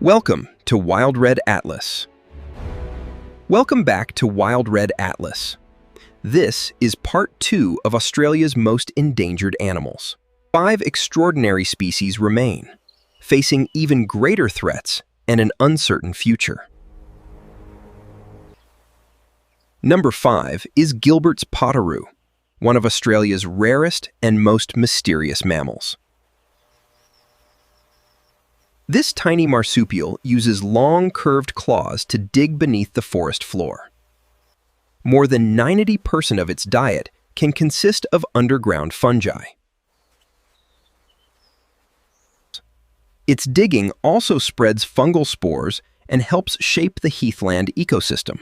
Welcome to WILDRED ATLAS. Welcome back to WILDRED ATLAS. This is part 2 of Australia's most endangered animals. 5 extraordinary species remain, facing even greater threats and an uncertain future. Number 5 is Gilbert's potteroo, one of Australia's rarest and most mysterious mammals. This tiny marsupial uses long, curved claws to dig beneath the forest floor. More than 90% of its diet can consist of underground fungi. Its digging also spreads fungal spores and helps shape the heathland ecosystem.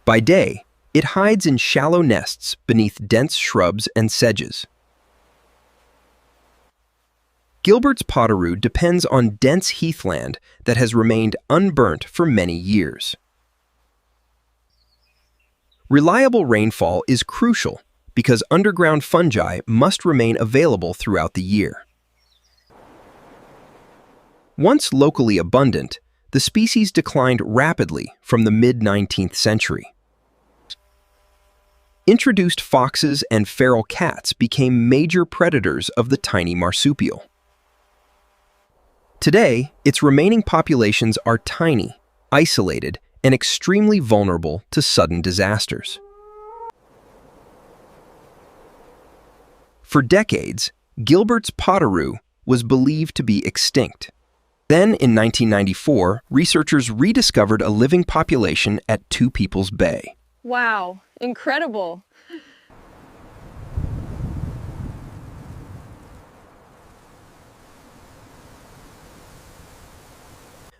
By day, it hides in shallow nests beneath dense shrubs and sedges. Gilbert's potteroo depends on dense heathland that has remained unburnt for many years. Reliable rainfall is crucial because underground fungi must remain available throughout the year. Once locally abundant, the species declined rapidly from the mid-19th century. Introduced foxes and feral cats became major predators of the tiny marsupial. Today, its remaining populations are tiny, isolated, and extremely vulnerable to sudden disasters. For decades, Gilbert's potteroo was believed to be extinct. Then, in 1994, researchers rediscovered a living population at Two People's Bay. Wow, incredible.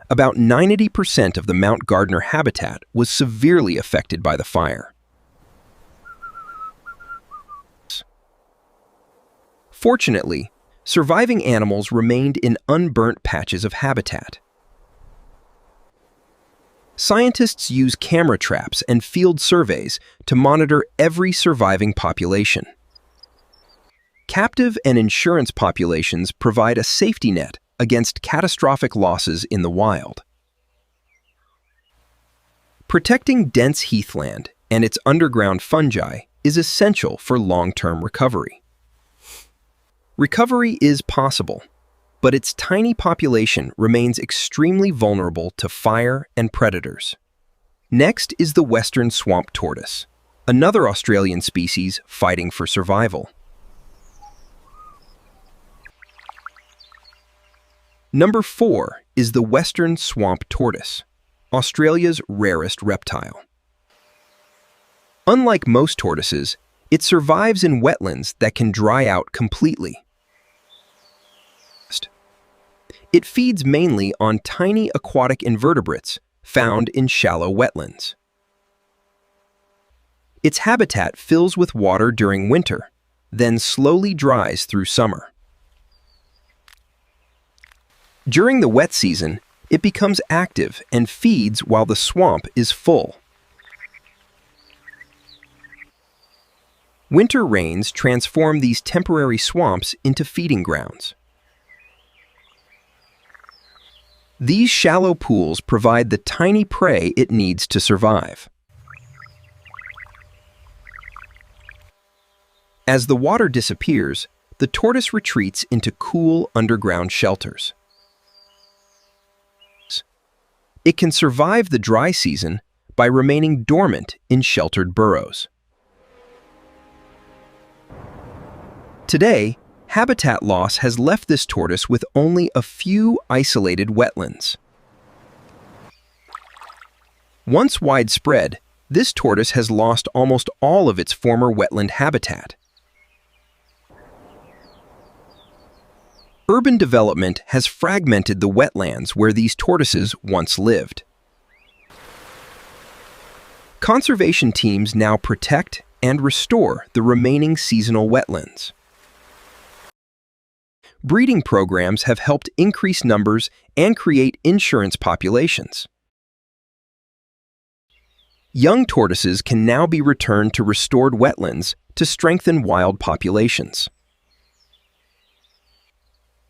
About 90% of the Mount Gardner habitat was severely affected by the fire. Fortunately, surviving animals remained in unburnt patches of habitat. Scientists use camera traps and field surveys to monitor every surviving population. Captive and insurance populations provide a safety net against catastrophic losses in the wild. Protecting dense heathland and its underground fungi is essential for long-term recovery. Recovery is possible, but its tiny population remains extremely vulnerable to fire and predators. Next is the western swamp tortoise, another Australian species fighting for survival. Number 4 is the western swamp tortoise, Australia's rarest reptile. Unlike most tortoises, it survives in wetlands that can dry out completely. It feeds mainly on tiny aquatic invertebrates found in shallow wetlands. Its habitat fills with water during winter, then slowly dries through summer. During the wet season, it becomes active and feeds while the swamp is full. Winter rains transform these temporary swamps into feeding grounds. These shallow pools provide the tiny prey it needs to survive. As the water disappears, the tortoise retreats into cool underground shelters. It can survive the dry season by remaining dormant in sheltered burrows. Today, habitat loss has left this tortoise with only a few isolated wetlands. Once widespread, this tortoise has lost almost all of its former wetland habitat. Urban development has fragmented the wetlands where these tortoises once lived. Conservation teams now protect and restore the remaining seasonal wetlands. Breeding programs have helped increase numbers and create insurance populations. Young tortoises can now be returned to restored wetlands to strengthen wild populations.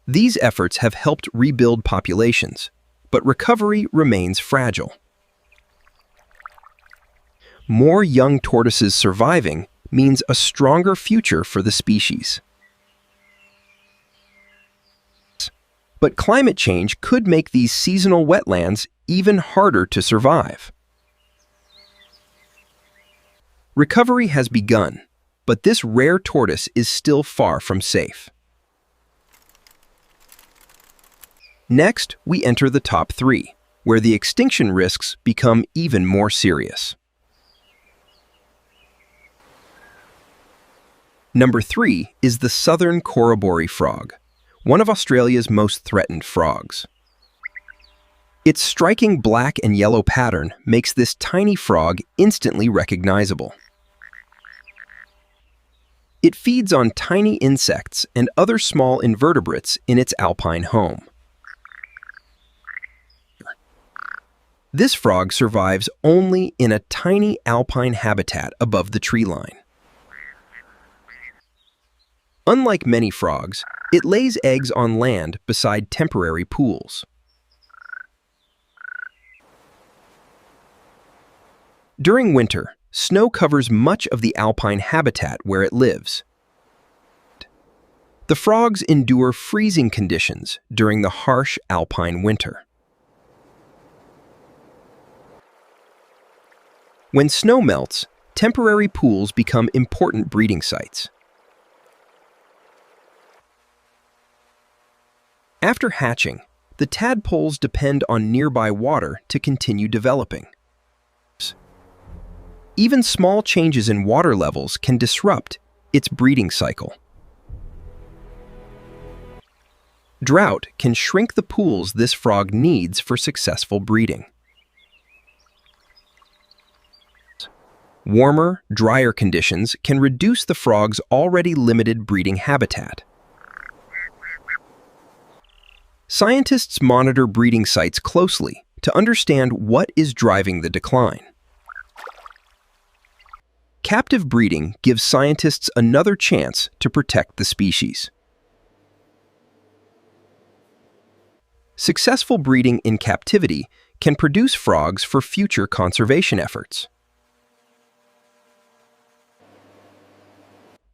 These efforts have helped rebuild populations, but recovery remains fragile. More young tortoises surviving means a stronger future for the species. But climate change could make these seasonal wetlands even harder to survive. Recovery has begun, but this rare tortoise is still far from safe. Next, we enter the top 3, where the extinction risks become even more serious. Number 3 is the southern corroboree frog, one of Australia's most threatened frogs. Its striking black and yellow pattern makes this tiny frog instantly recognizable. It feeds on tiny insects and other small invertebrates in its alpine home. This frog survives only in a tiny alpine habitat above the tree line. Unlike many frogs, it lays eggs on land beside temporary pools. During winter, snow covers much of the alpine habitat where it lives. The frogs endure freezing conditions during the harsh alpine winter. When snow melts, temporary pools become important breeding sites. After hatching, the tadpoles depend on nearby water to continue developing. Even small changes in water levels can disrupt its breeding cycle. Drought can shrink the pools this frog needs for successful breeding. Warmer, drier conditions can reduce the frog's already limited breeding habitat. Scientists monitor breeding sites closely to understand what is driving the decline. Captive breeding gives scientists another chance to protect the species. Successful breeding in captivity can produce frogs for future conservation efforts.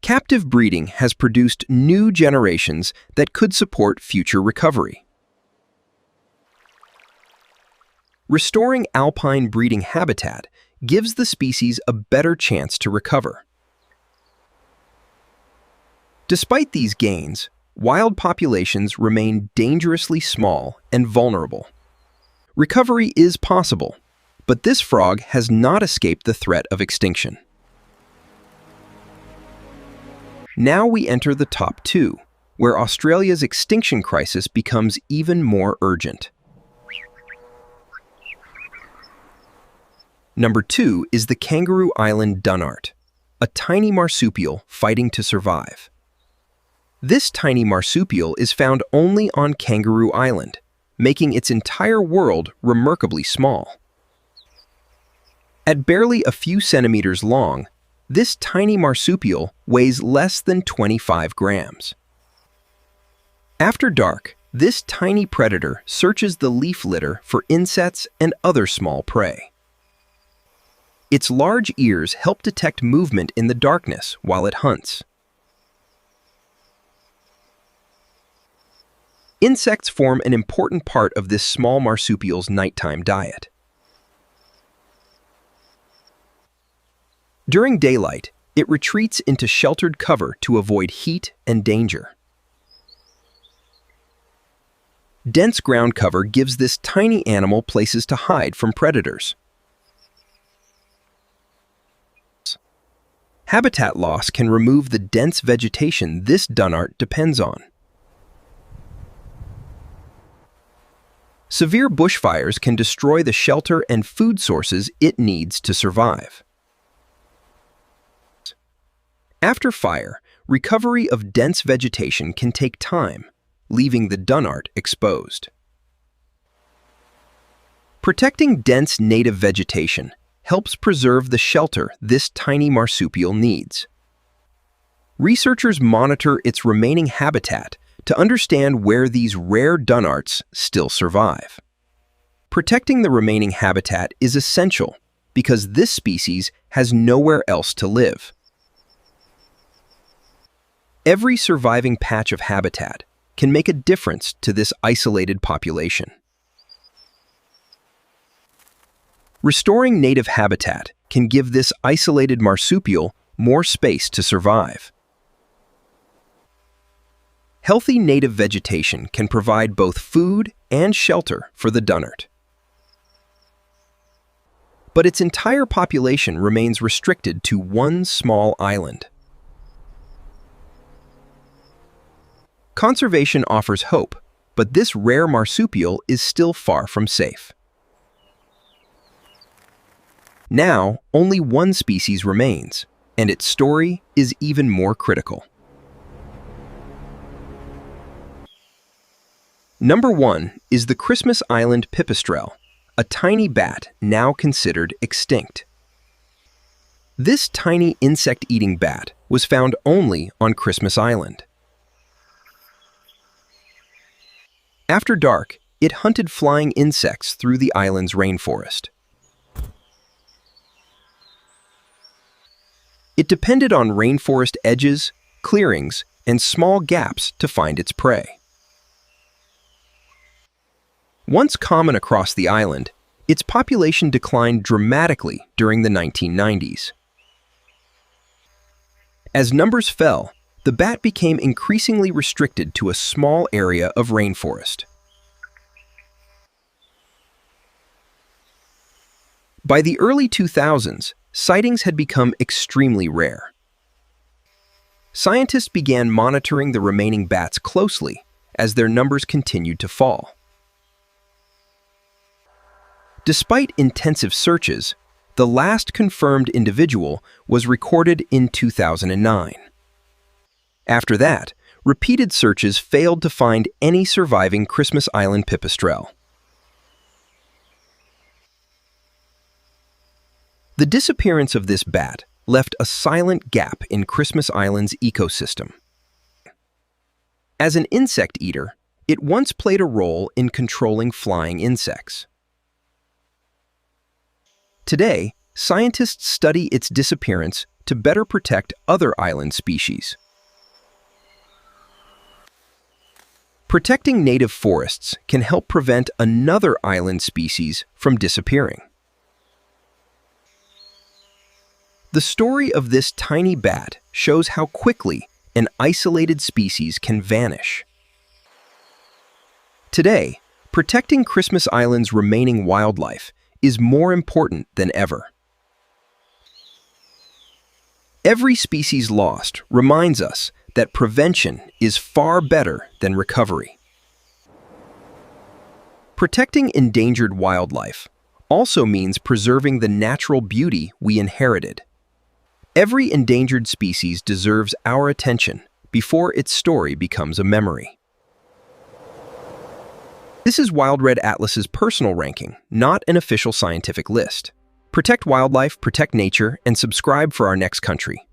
Captive breeding has produced new generations that could support future recovery. Restoring alpine breeding habitat gives the species a better chance to recover. Despite these gains, wild populations remain dangerously small and vulnerable. Recovery is possible, but this frog has not escaped the threat of extinction. Now we enter the top 2, where Australia's extinction crisis becomes even more urgent. Number 2 is the Kangaroo Island dunnart, a tiny marsupial fighting to survive. This tiny marsupial is found only on Kangaroo Island, making its entire world remarkably small. At barely a few centimeters long, this tiny marsupial weighs less than 25 grams. After dark, this tiny predator searches the leaf litter for insects and other small prey. Its large ears help detect movement in the darkness while it hunts. Insects form an important part of this small marsupial's nighttime diet. During daylight, it retreats into sheltered cover to avoid heat and danger. Dense ground cover gives this tiny animal places to hide from predators. Habitat loss can remove the dense vegetation this dunnart depends on. Severe bushfires can destroy the shelter and food sources it needs to survive. After fire, recovery of dense vegetation can take time, leaving the dunnart exposed. Protecting dense native vegetation helps preserve the shelter this tiny marsupial needs. Researchers monitor its remaining habitat to understand where these rare dunarts still survive. Protecting the remaining habitat is essential because this species has nowhere else to live. Every surviving patch of habitat can make a difference to this isolated population. Restoring native habitat can give this isolated marsupial more space to survive. Healthy native vegetation can provide both food and shelter for the dunart. But its entire population remains restricted to one small island. Conservation offers hope, but this rare marsupial is still far from safe. Now, only one species remains, and its story is even more critical. Number 1 is the Christmas Island pipistrelle, a tiny bat now considered extinct. This tiny insect-eating bat was found only on Christmas Island. After dark, it hunted flying insects through the island's rainforest. It depended on rainforest edges, clearings, and small gaps to find its prey. Once common across the island, its population declined dramatically during the 1990s. As numbers fell, the bat became increasingly restricted to a small area of rainforest. By the early 2000s, sightings had become extremely rare. Scientists began monitoring the remaining bats closely as their numbers continued to fall. Despite intensive searches, the last confirmed individual was recorded in 2009. After that, repeated searches failed to find any surviving Christmas Island pipistrelle. The disappearance of this bat left a silent gap in Christmas Island's ecosystem. As an insect eater, it once played a role in controlling flying insects. Today, scientists study its disappearance to better protect other island species. Protecting native forests can help prevent another island species from disappearing. The story of this tiny bat shows how quickly an isolated species can vanish. Today, protecting Christmas Island's remaining wildlife is more important than ever. Every species lost reminds us that prevention is far better than recovery. Protecting endangered wildlife also means preserving the natural beauty we inherited. Every endangered species deserves our attention before its story becomes a memory. This is WILDRED Atlas's personal ranking, not an official scientific list. Protect wildlife, protect nature, and subscribe for our next country.